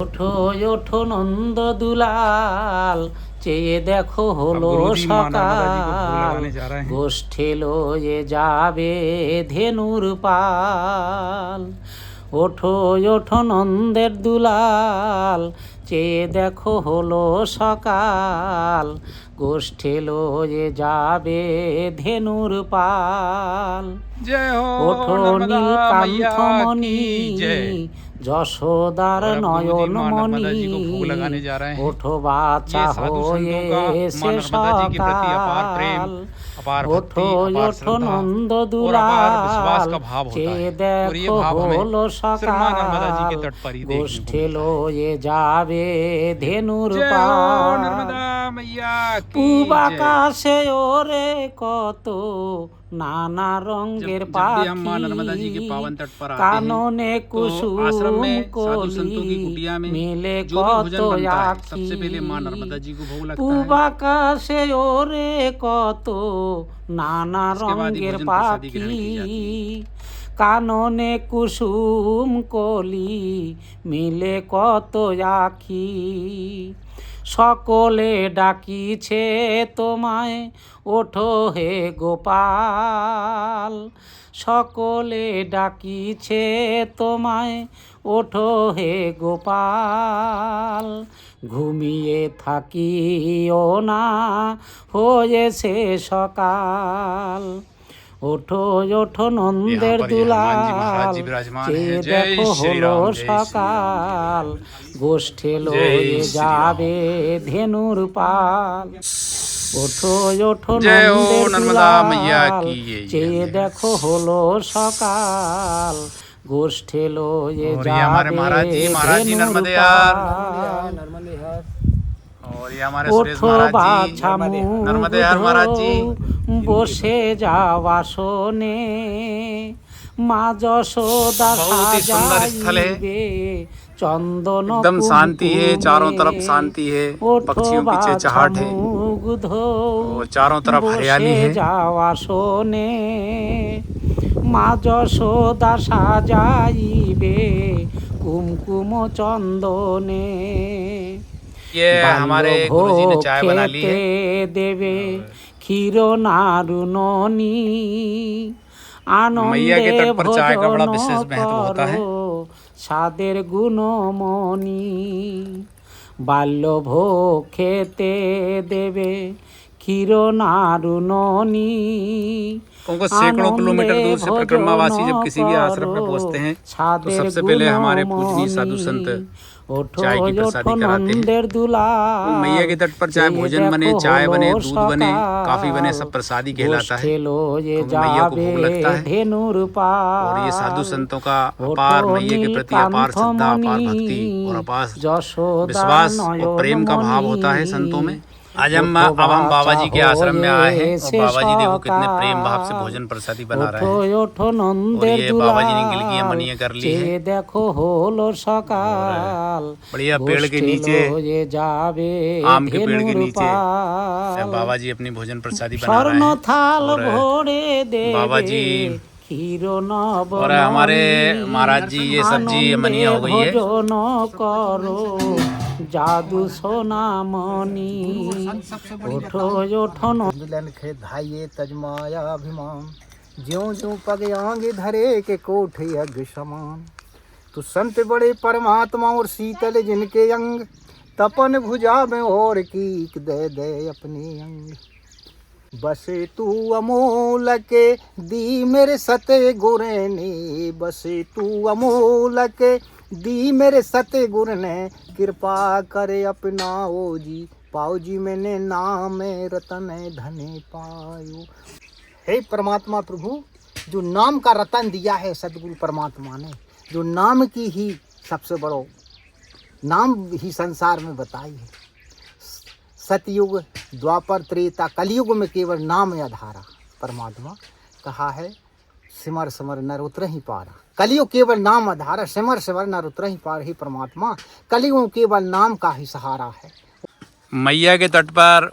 ওঠো ওঠো নন্দ দুলাল, চেয়ে দেখো হলো সকাল, গোষ্ঠে লয়ে যাবে ধেনুর পাল। ওঠো ওঠো নন্দের দুলাল, চেয়ে দেখো হলো সকাল, গোষ্ঠে লয়ে যাবে ধেনুর পাল। ওঠো নীলকান্থমণি, যশোদার নয়ন মণি, ওঠো বাছা হয়ে সে সকাল। ওঠো ওঠো নন্দ দুলাল, চেয়ে দেখো হলো সকাল, গোষ্ঠে লয়ে যাবে ধেনুর পাল। পূব আকাশে ওরে কত নানা রঙের পাখি, কাননে কুসুম কলি মেলে কত আখি। পূব আকাশে ওরে কত নানা রঙের পাখি, কাননে কুসুম কলি মিলে কত আখি। সকলে ডাকিছে তোমায়, ওঠো হে গোপাল, সকলে ডাকিছে তোমায়, ওঠো হে গোপাল। ঘুমিয়ে থাকিও না, হয়েছে সকাল। ওঠো ওঠো নন্দের দুলাল, চেয়ে দেখো হলো সকাল, গোষ্ঠে লয়ে যাবে ধেনুর পাল। ওঠো ওঠো নন্দের দুলাল, চেয়ে দেখো হলো সকাল, গোষ্ঠে লয়ে যাবে ধেনুর পাল। ওঠো বাছা মুগ্ধ, বসে যাও আসনে, মা যশোদা সাজাইবে चंदन एकदम शांति है, चारों तरफ शांति है, पक्षियों की चहचहाट है और चारों तरफ हरियाली है। जावा सोने मा যশোদা সাজাইবে कुमकुम चंदने। ये हमारे गुरुजी ने चाय बना ली है। देवे क्षीर नारुननी मैया के तट पर चाय का बड़ा विशेष महत्व होता है। सादेर गुणमणि बाल्य भोग खेते देवे क्षीर नारुननी। उनको सैकड़ों किलोमीटर दूर से परिक्रमावासी जब किसी भी आश्रम में पहुंचते हैं तो सबसे पहले हमारे पूजनीय साधु संत चाय की प्रसादी कराते हैं। तो मैया के तट पर चाहे भोजन बने, चाय बने, दूध बने, काफी बने, सब प्रसादी कहलाता है। तो मैया को भोग लगता है और ये साधु संतों का अपार मैया के प्रति अपार श्रद्धा, अपार भक्ति और अपार विश्वास और प्रेम का भाव होता है संतों में। आज अब हम बाबा जी के आश्रम में आए हैं और बाबा जी देखो कितने प्रेम भाव से भोजन प्रसादी बना रहे हैं। और ये बाबा जी ने गिलकियां मनिया कर ली है। देखो होलो सकाल बढ़िया पेड़ के नीचे, आम के पेड़ के नीचे बाबा जी अपनी भोजन प्रसादी बना रहे हैं। और बाबा जी और हमारे महाराज जी ये सब्जी मनिया हो गई है। जादू सोना मनी उठो उठो मिलन खे धाइये तजमाया अभिमान, ज्यों ज्यों पग आंगे धरे के कोठे अग समान। तू संत बड़े परमात्मा और शीतल जिनके अंग, तपन भुजा में और कीक दे दे अपने अंग। बसे तू अमोल के दी मेरे सते गुरे ने, बसे तू अमोल के दी मेरे सते गुर ने, कृपा करे अपनाओ जी पाओ जी मैंने नाम रतन धने पायो। हे परमात्मा प्रभु, जो नाम का रतन दिया है सदगुरु परमात्मा ने, जो नाम की ही सबसे बड़ो नाम ही संसार में बताई है। सतयुग द्वापर त्रेता कलयुग में केवल नाम आधारा। परमात्मा कहा है सिमर सिमर नर उतर ही पारा। कलियुग केवल नाम आधारा, सिमर सिमर नर उतर ही पार। ही परमात्मा कलियुग केवल नाम का ही सहारा है। मैया के तट पर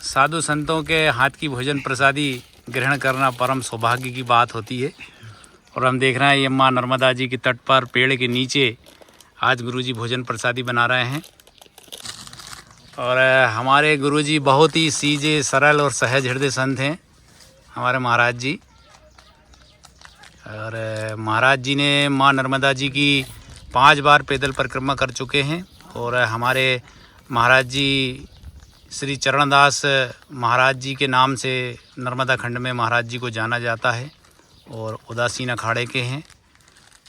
साधु संतों के हाथ की भोजन प्रसादी ग्रहण करना परम सौभाग्य की बात होती है। और हम देख रहे हैं ये माँ नर्मदा जी के तट पर पेड़ के नीचे आज गुरुजी भोजन प्रसादी बना रहे हैं। और हमारे गुरुजी बहुत ही सीधे सरल और सहज हृदय संत हैं हमारे महाराज जी। और महाराज जी ने माँ नर्मदा जी की 5 बार पैदल परिक्रमा कर चुके हैं। और हमारे महाराज जी श्री चरणदास महाराज जी के नाम से नर्मदा खंड में महाराज जी को जाना जाता है। और उदासीन अखाड़े के हैं।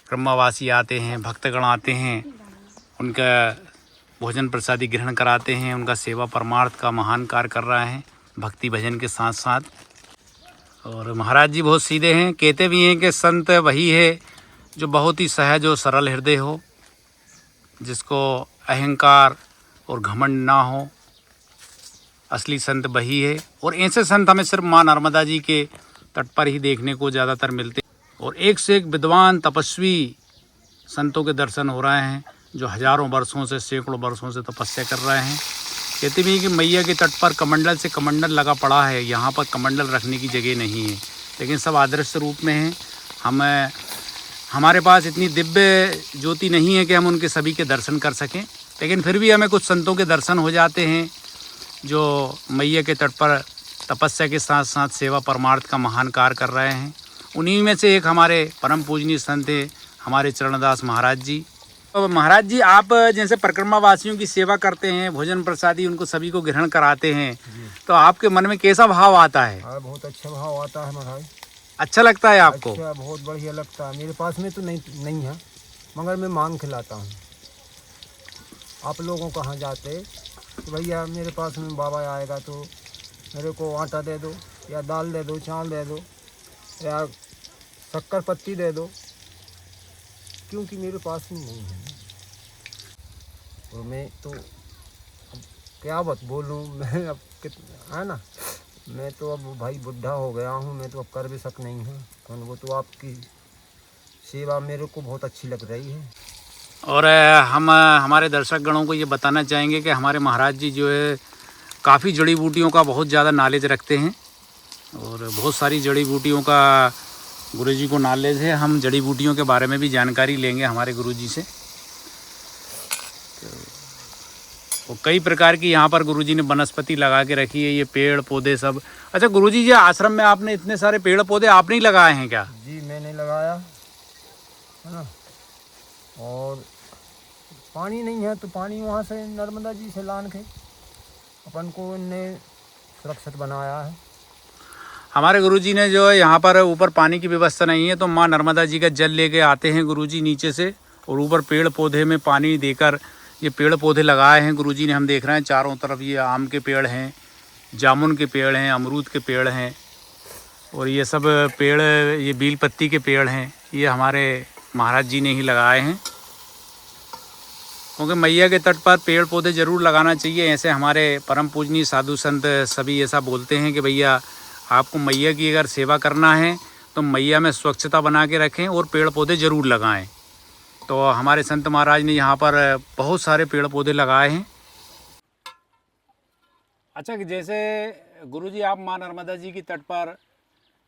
क्रमवासी आते हैं, भक्तगण आते हैं, उनका भोजन प्रसादी ग्रहण कराते हैं। उनका सेवा परमार्थ का महान कार्य कर रहे हैं भक्ति भजन के साथ साथ। और महाराज जी बहुत सीधे हैं। कहते भी हैं कि संत वही है जो बहुत ही सहज और सरल हृदय हो, जिसको अहंकार और घमंड ना हो। असली संत वही है। और ऐसे संत हमें सिर्फ माँ नर्मदा जी के तट पर ही देखने को ज़्यादातर मिलते हैं। और एक से एक विद्वान तपस्वी संतों के दर्शन हो रहे हैं जो हजारों वर्षों से, सैकड़ों वर्षों से तपस्या कर रहे हैं। कहते भी हैं कि मैया के तट पर कमंडल से कमंडल लगा पड़ा है, यहाँ पर कमंडल रखने की जगह नहीं है, लेकिन सब आदर्श रूप में हैं। हमारे पास इतनी दिव्य ज्योति नहीं है कि हम उनके सभी के दर्शन कर सकें, लेकिन फिर भी हमें कुछ संतों के दर्शन हो जाते हैं जो मैया के तट पर तपस्या के साथ साथ सेवा परमार्थ का महान कार्य कर रहे हैं। उन्हीं में से एक हमारे परम पूजनीय संत हैं हमारे चरणदास महाराज जी। तो महाराज जी, आप जैसे परिक्रमा वासियों की सेवा करते हैं, भोजन प्रसादी उनको सभी को ग्रहण कराते हैं, तो आपके मन में कैसा भाव आता है? बहुत अच्छा भाव आता है महाराज। अच्छा लगता है आपको? अच्छा, बहुत बढ़िया लगता है। मेरे पास में तो नहीं है, मगर मैं मांग खिलाता हूँ। आप लोगों कहाँ जाते तो भैया मेरे पास में बाबा आएगा तो मेरे को आटा दे दो, या दाल दे दो, चावल दे दो, या शक्कर पत्ती दे दो, क्योंकि मेरे पास में नहीं है। और मैं तो अब क्या बात बोलूँ मैं, अब है ना, मैं तो अब भाई बुढ़ा हो गया हूँ, मैं तो अब कर भी सक नहीं हूँ। वो तो आपकी सेवा मेरे को बहुत अच्छी लग रही है। और हम हमारे दर्शक गणों को ये बताना चाहेंगे कि हमारे महाराज जी जो है काफ़ी जड़ी बूटियों का बहुत ज़्यादा नॉलेज रखते हैं। और बहुत सारी जड़ी बूटियों का गुरुजी को नॉलेज है। हम जड़ी बूटियों के बारे में भी जानकारी लेंगे हमारे गुरुजी से। तो कई प्रकार की यहाँ पर गुरुजी ने वनस्पति लगा के रखी है, ये पेड़ पौधे सब। अच्छा गुरुजी, ये आश्रम में आपने इतने सारे पेड़ पौधे आपने ही लगाए हैं क्या? जी मैंने लगाया है ना। और पानी नहीं है तो पानी वहाँ से नर्मदा जी से लान के अपन को इनने सुरक्षित बनाया है। हमारे गुरुजी ने जो है यहाँ पर ऊपर पानी की व्यवस्था नहीं है, तो माँ नर्मदा जी का जल लेके आते हैं गुरुजी नीचे से, और ऊपर पेड़ पौधे में पानी देकर ये पेड़ पौधे लगाए हैं गुरुजी ने। हम देख रहे हैं चारों तरफ ये आम के पेड़ हैं, जामुन के पेड़ हैं, अमरूद के पेड़ हैं, और ये सब पेड़, ये बील पत्ती के पेड़ हैं, ये हमारे महाराज जी ने ही लगाए हैं। क्योंकि मैया के तट पर पेड़ पौधे ज़रूर लगाना चाहिए। ऐसे हमारे परम पूजनीय साधु संत सभी ऐसा बोलते हैं कि भैया आपको मैया की अगर सेवा करना है तो मैया में स्वच्छता बना के रखें और पेड़ पौधे ज़रूर लगाएं। तो हमारे संत महाराज ने यहाँ पर बहुत सारे पेड़ पौधे लगाए हैं। अच्छा, जैसे गुरुजी आप माँ नर्मदा जी की तट पर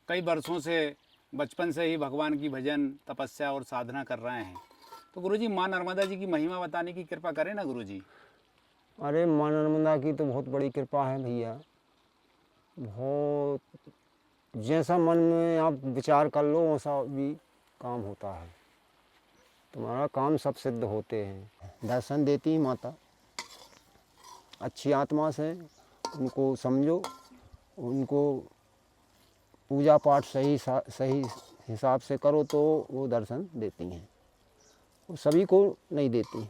कई वर्षों से बचपन से ही भगवान की भजन, तपस्या और साधना कर रहे हैं, तो गुरुजी माँ नर्मदा जी की महिमा बताने की कृपा करें ना गुरुजी। अरे माँ नर्मदा की तो बहुत बड़ी कृपा है भैया। बहुत, जैसा मन में आप विचार कर लो वैसा भी काम होता है। तुम्हारा काम सब सिद्ध होते हैं। दर्शन देती माता, अच्छी आत्मा से उनको समझो, उनको पूजा पाठ सही हिसाब से करो तो वो दर्शन देती हैं। वो सभी को नहीं देती,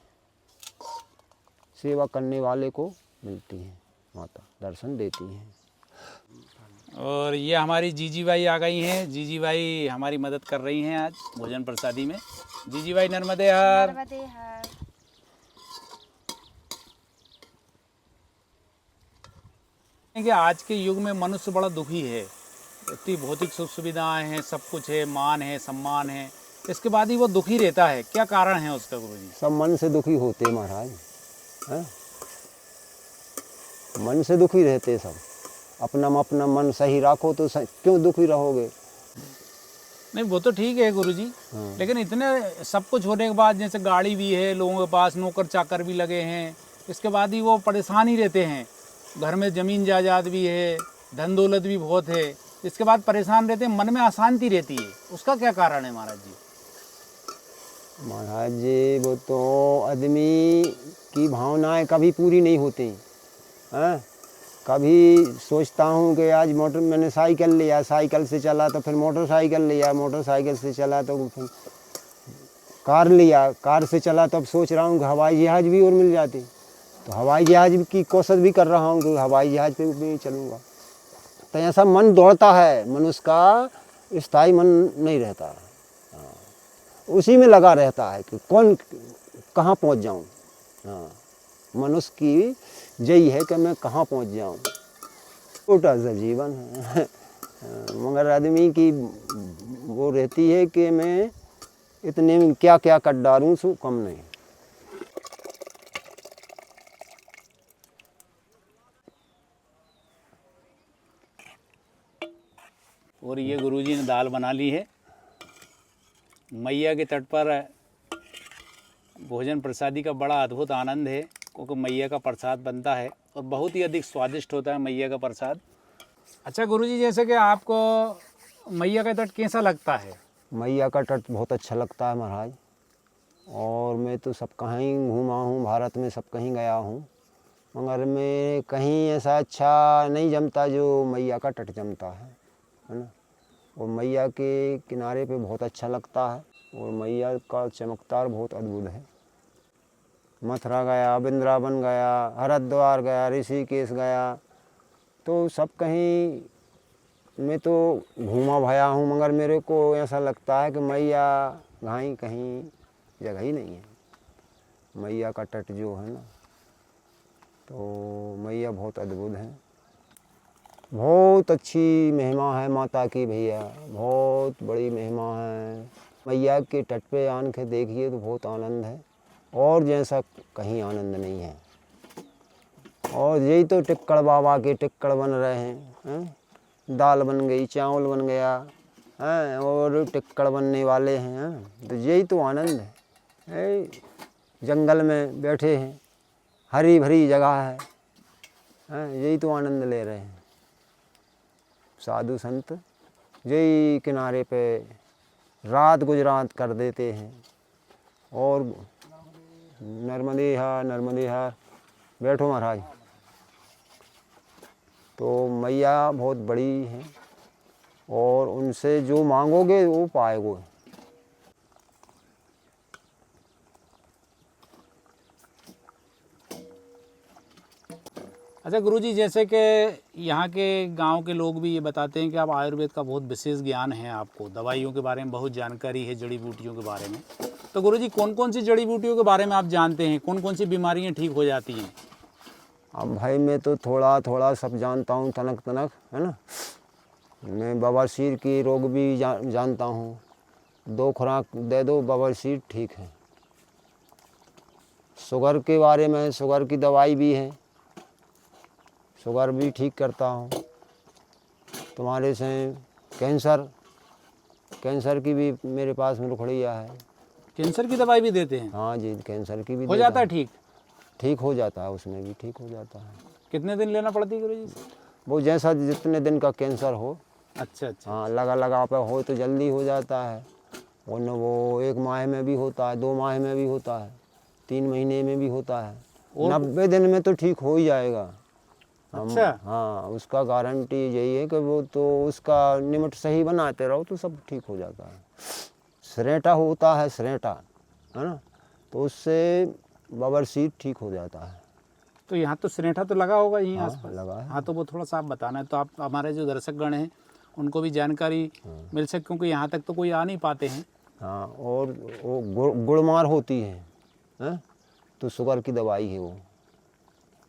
सेवा करने वाले को मिलती हैं माता, दर्शन देती हैं। और ये हमारी जीजी बाई आ गई हैं। जीजी बाई हमारी मदद कर रही हैं आज भोजन प्रसादी में। जीजी बाई नर्मदे हर। कि आज के युग में मनुष्य बड़ा दुखी है। इतनी भौतिक सुख सुविधाएं हैं, सब कुछ है, मान है, सम्मान है, इसके बाद ही वो दुखी रहता है। क्या कारण है उसका गुरुजी? सब मन से दुखी होते महाराज, हैं? मन से दुखी रहते सब। अपना मन सही रखो तो क्यों दुखी रहोगे? नहीं वो तो ठीक है गुरुजी, लेकिन इतने सब कुछ होने के बाद, जैसे गाड़ी भी है, लोगों के पास नौकर चाकर भी लगे हैं, इसके बाद भी वो परेशान ही रहते हैं। घर में ज़मीन जायदाद भी है, धन दौलत भी बहुत है, इसके बाद परेशान रहते हैं, मन में अशांति रहती है। उसका क्या कारण है महाराज जी? महाराज जी वो तो आदमी की भावनाएं कभी पूरी नहीं होती हैं। कभी सोचता हूँ कि आज मैंने साइकिल लिया, साइकिल से चला तो फिर मोटरसाइकिल लिया, मोटरसाइकिल से चला तो फिर कार लिया, कार से चला तो अब सोच रहा हूँ कि हवाई जहाज़ भी और मिल जाती, तो हवाई जहाज़ की कोशिश भी कर रहा हूँ कि हवाई जहाज़ पे भी चलूँगा। तो ऐसा मन दौड़ता है, मनुष्य का स्थायी मन नहीं रहता, उसी में लगा रहता है कि कौन कहाँ पहुँच जाऊँ। हाँ, मनुष्य की यही है कि मैं कहाँ पहुँच जाऊँ। छोटा सा जीवन है मगर आदमी की वो रहती है कि मैं इतने में क्या क्या कर डालूँ, सो कम नहीं। और ये गुरुजी ने दाल बना ली है। मैया के तट पर भोजन प्रसादी का बड़ा अद्भुत आनंद है, क्योंकि मैया का प्रसाद बनता है और बहुत ही अधिक स्वादिष्ट होता है मैया का प्रसाद। अच्छा गुरुजी, जैसे कि आपको मैया का तट कैसा लगता है? मैया का तट बहुत अच्छा लगता है महाराज, और मैं तो सब कहीं घूमा हूँ, भारत में सब कहीं गया हूँ, मगर मैं कहीं ऐसा अच्छा नहीं जमता जो मैया का तट जमता है ना। और मैया के किनारे पे बहुत अच्छा लगता है, और मैया का चमत्कार बहुत अद्भुत है। मथुरा गया, वृंदावन गया, हरिद्वार गया, ऋषिकेश गया, तो सब कहीं मैं तो घूमा भया हूँ, मगर मेरे को ऐसा लगता है कि मैया घाई कहीं जगह ही नहीं है। मैया का तट जो है ना, तो मैया बहुत अद्भुत है, बहुत अच्छी महिमा है माता की भैया, बहुत बड़ी महिमा है। मैया के तट पे आन के देखिए तो बहुत आनंद है, और जैसा कहीं आनंद नहीं है। और यही तो टिक्कड़ बाबा के टिक्कड़ बन रहे हैं, दाल बन गई, चावल बन गया हैं, और टिक्कड़ बनने वाले हैं, तो यही तो आनंद है। जंगल में बैठे हैं, हरी भरी जगह है, यही तो आनंद ले रहे हैं। साधु संत यही किनारे पे रात गुजरात कर देते हैं, और नर्मदे हार नर्मदे हार, बैठो महाराज। तो मैया बहुत बड़ी है, और उनसे जो मांगोगे वो पाएगो। अच्छा गुरुजी, जैसे कि यहाँ के गांव के लोग भी ये बताते हैं कि आप आयुर्वेद का बहुत विशेष ज्ञान है, आपको दवाइयों के बारे में बहुत जानकारी है, जड़ी बूटियों के बारे में। तो गुरुजी, कौन कौन सी जड़ी बूटियों के बारे में आप जानते हैं? कौन कौन सी बीमारियाँ ठीक हो जाती हैं? अब भाई मैं तो थोड़ा थोड़ा सब जानता हूँ, तनक तनक है ना। मैं बवासीर की रोग भी जानता हूँ, 2 खुराक दे दो बवासीर ठीक है। शुगर के बारे में, शुगर की दवाई भी है, शुगर भी ठीक करता हूँ। तुम्हारे से कैंसर, कैंसर की भी मेरे पास में रुखड़िया है। कैंसर की दवाई भी देते हैं? हाँ जी, कैंसर की भी हो जाता है ठीक? ठीक हो जाता है, उसमें भी ठीक हो जाता है। कितने दिन लेना पड़ती है गुरुजी? वो जैसा जितने दिन का कैंसर हो। अच्छा अच्छा। हाँ, लगा पे हो तो जल्दी हो जाता है, और न वो 1 माह में भी होता है, 2 माह में भी होता है, 3 महीने में भी होता है, 90 दिन में तो ठीक हो ही जाएगा। अच्छा। हाँ, उसका गारंटी यही है कि वो तो उसका निमिट सही बनाते रहो तो सब ठीक हो जाता है। सरेटा होता है, सरेटा है ना, तो उससे बवासीर ठीक हो जाता है। तो यहाँ तो सरेठा तो लगा होगा यहीं आसपास? लगा है। हाँ, तो वो थोड़ा सा आप बताना है तो आप हमारे जो दर्शकगण हैं उनको भी जानकारी मिल सके, क्योंकि यहाँ तक तो कोई आ नहीं पाते हैं। हाँ, और वो गुड़मार होती है, तो शुगर की दवाई है वो,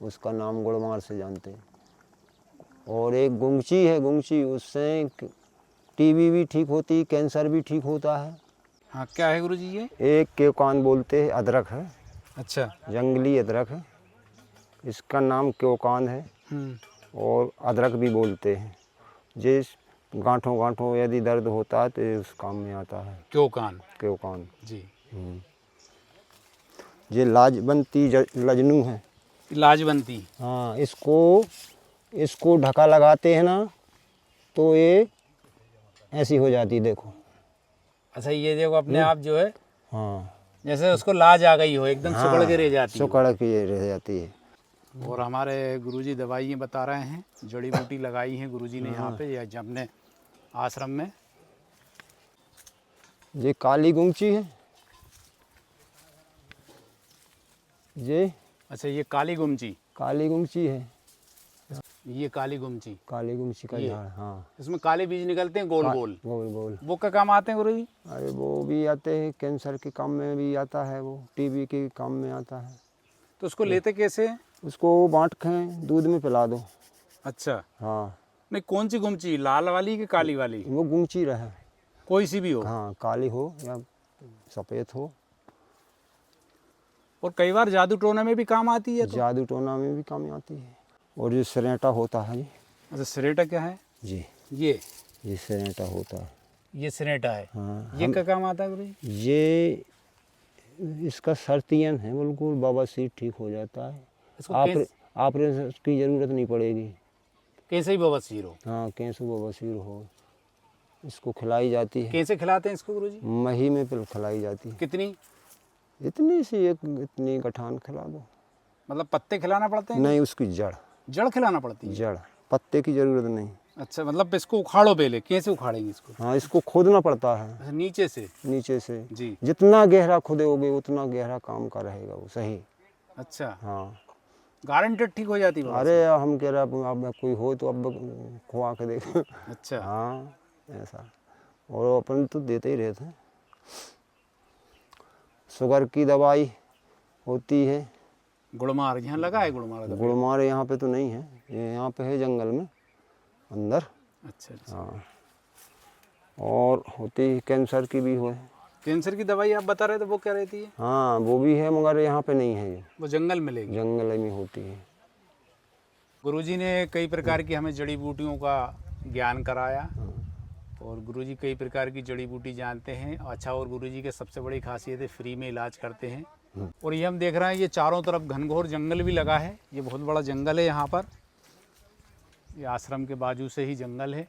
उसका नाम गुड़मार से जानते। और एक गुंगची है, गुंगची, उससे टीबी भी ठीक होती, कैंसर भी ठीक होता है। हाँ, क्या है गुरुजी ये? एक क्योकान बोलते हैं, अदरक है। अच्छा। जंगली अदरक है, इसका नाम क्योकान है, और अदरक भी बोलते हैं। जिस गांठों गांठों यदि दर्द होता है तो ये उस काम में आता है। क्यों कान क्यों कान जी। ये लाजबंती लजनू है। लाजबंती, हाँ, इसको ढका लगाते हैं ना तो ये ऐसी हो जाती है, देखो। अच्छा, ये देखो अपने आप जो है हाँ, जैसे उसको लाज आ गई हो, एकदम सुकड़ के रह जाती है। सुकड़ के रह जाती है। और हमारे गुरुजी दवाइयाँ बता रहे हैं, जड़ी बूटी लगाई हैं गुरुजी ने यहाँ पे या अपने आश्रम में। ये काली गुंची है ये। अच्छा, ये काली गुमची है, ये काली गुमची का ये। झाड़। हाँ, इसमें काले बीज निकलते हैं गोल गोल। गोल गोल। वो क्या काम आते हैं गुरुजी? अरे वो भी आते हैं, कैंसर के काम में भी आता है, वो टीबी के काम में आता है। तो उसको लेते कैसे हैं? उसको बांट के दूध में पिला दो। अच्छा, हाँ, नहीं कौन सी गुमची, लाल वाली कि काली वाली? वो गुंची रहे, कोई सी भी हो। हाँ, काली हो या सफ़ेद हो। और कई बार जादू टोना में भी काम आती है तो? जादू टोना में भी काम आती है। और ये सरेटा होता है जी। अच्छा, सरेटा क्या है? जी, ये सरेटा होता है। ये सरेटा है। हाँ, ये क्या काम आता है गुरुजी? ये इसका सर्तियन है, बिल्कुल बवासीर ठीक हो जाता है। इसको ऑपरेशन की ज़रूरत नहीं पड़ेगी। कैसे ही बवासीर हो? हाँ, कैसे बवासीर हो, इसको खिलाई जाती है। कैसे खिलाते हैं इसको गुरुजी? मही में पिल खिलाई जाती है। कितनी? इतनी सी इतनी गठान खिला दो। मतलब पत्ते खिलाना पड़ते हैं? नहीं, उसकी जड़ खिलाना पड़ती है। जड़, पत्ते की ज़रूरत नहीं। अच्छा, मतलब इसको उखाड़ो पहले। कैसे उखाड़ेंगे इसको? हाँ, इसको खोदना पड़ता है अच्छा, नीचे से? नीचे से। जी। जितना गहरा खोदोगे उतना गहरा काम का रहेगा वो सही। अच्छा, हाँ, गारंटेड ठीक हो जाती है? अरे हम कह रहे अब कोई हो तो अब खुआ के देख। अच्छा, हाँ, ऐसा। और अपन तो देते ही रहते हैं। शुगर की दवाई होती है। गुड़मार यहाँ लगा है? गुड़मार का? गुड़मार यहाँ पे तो नहीं है, ये यहाँ पे है जंगल में अंदर। अच्छा, हाँ, और होती है कैंसर की भी है। कैंसर की दवाई आप बता रहे थे, वो क्या रहती है? हाँ, वो भी है मगर यहाँ पे नहीं है, ये वो जंगल में मिलेगी? जंगल में होती है। गुरुजी ने कई प्रकार की हमें जड़ी बूटियों का ज्ञान कराया और गुरुजी कई प्रकार की जड़ी बूटी जानते हैं। अच्छा, और गुरुजी के सबसे बड़ी खासियत है फ्री में इलाज करते हैं। और ये हम देख रहे हैं, ये चारों तरफ घनघोर जंगल भी लगा है। ये बहुत बड़ा जंगल है यहाँ पर। ये आश्रम के बाजू से ही जंगल है।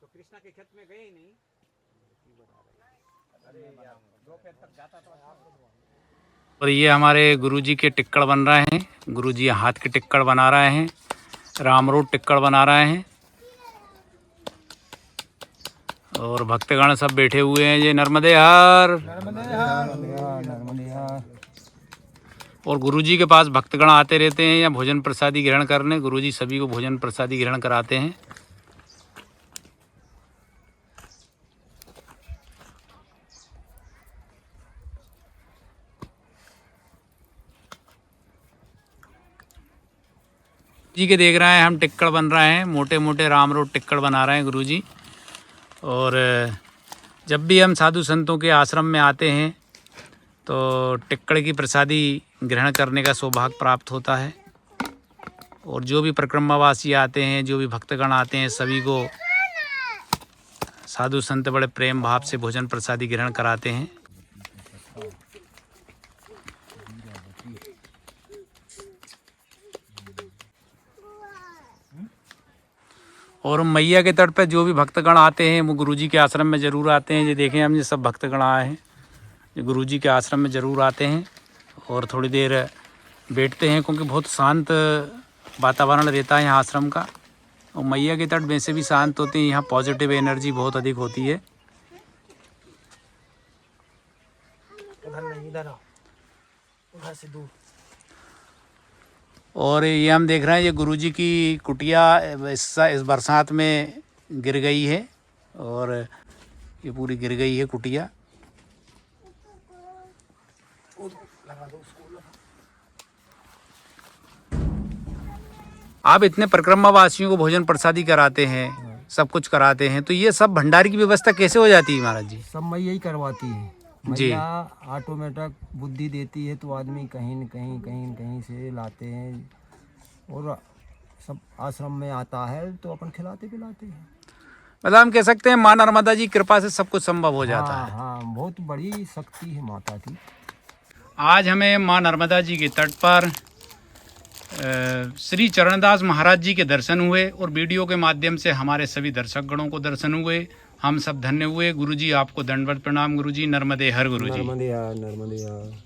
तो कृष्णा के खेत में गए ही नहीं। और ये हमारे गुरुजी के टिक्कड़ बन रहे हैं। गुरुजी हाथ के टिक्कड़ बना रहे हैं, राम रोड टिक्कड़ बना रहे हैं। और भक्तगण सब बैठे हुए हैं। ये नर्मदे हर। और गुरुजी के पास भक्तगण आते रहते हैं या भोजन प्रसादी ग्रहण करने। गुरुजी सभी को भोजन प्रसादी ग्रहण कराते हैं। जी के देख रहे हैं हम, टिक्कड़ बन रहे हैं, मोटे मोटे राम रोड टिक्कड़ बना रहे हैं गुरुजी। और जब भी हम साधु संतों के आश्रम में आते हैं तो टिक्कड़ की प्रसादी ग्रहण करने का सौभाग्य प्राप्त होता है। और जो भी परिक्रमावासी आते हैं, जो भी भक्तगण आते हैं, सभी को साधु संत बड़े प्रेम भाव से भोजन प्रसादी ग्रहण कराते हैं। और मैया के तट पर जो भी भक्तगण आते हैं वो गुरुजी के आश्रम में ज़रूर आते हैं। ये देखें हम, ये सब भक्तगण आए हैं, ये गुरुजी के आश्रम में ज़रूर आते हैं और थोड़ी देर बैठते हैं, क्योंकि बहुत शांत वातावरण रहता है यहाँ आश्रम का। और मैया के तट वैसे भी शांत होते हैं, यहाँ पॉजिटिव एनर्जी बहुत अधिक होती है। उधर से दूर। और ये हम देख रहे हैं, ये गुरुजी की कुटिया इस बरसात में गिर गई है और ये पूरी गिर गई है कुटिया। आप इतने परिक्रमावासियों को भोजन प्रसादी कराते हैं, सब कुछ कराते हैं, तो ये सब भंडारी की व्यवस्था कैसे हो जाती है महाराज जी? सब मैया ही करवाती है। जी। मैया ऑटोमेटिक बुद्धि देती है तो आदमी कहीं न कहीं से लाते हैं। और सब आश्रम में आता है तो अपन खिलाते पिलाते हैं। मतलब हम कह सकते हैं माँ नर्मदा जी कृपा से सब कुछ संभव हो जाता है। हाँ, बहुत बड़ी शक्ति है माता की। आज हमें माँ नर्मदा जी के तट पर श्री चरणदास महाराज जी के दर्शन हुए और वीडियो के माध्यम से हमारे सभी दर्शक गणों को दर्शन हुए। हम सब धन्य हुए। गुरुजी आपको दंडवत प्रणाम। गुरुजी नर्मदे हर। गुरुजी नर्मदे हर, नर्मदे हर।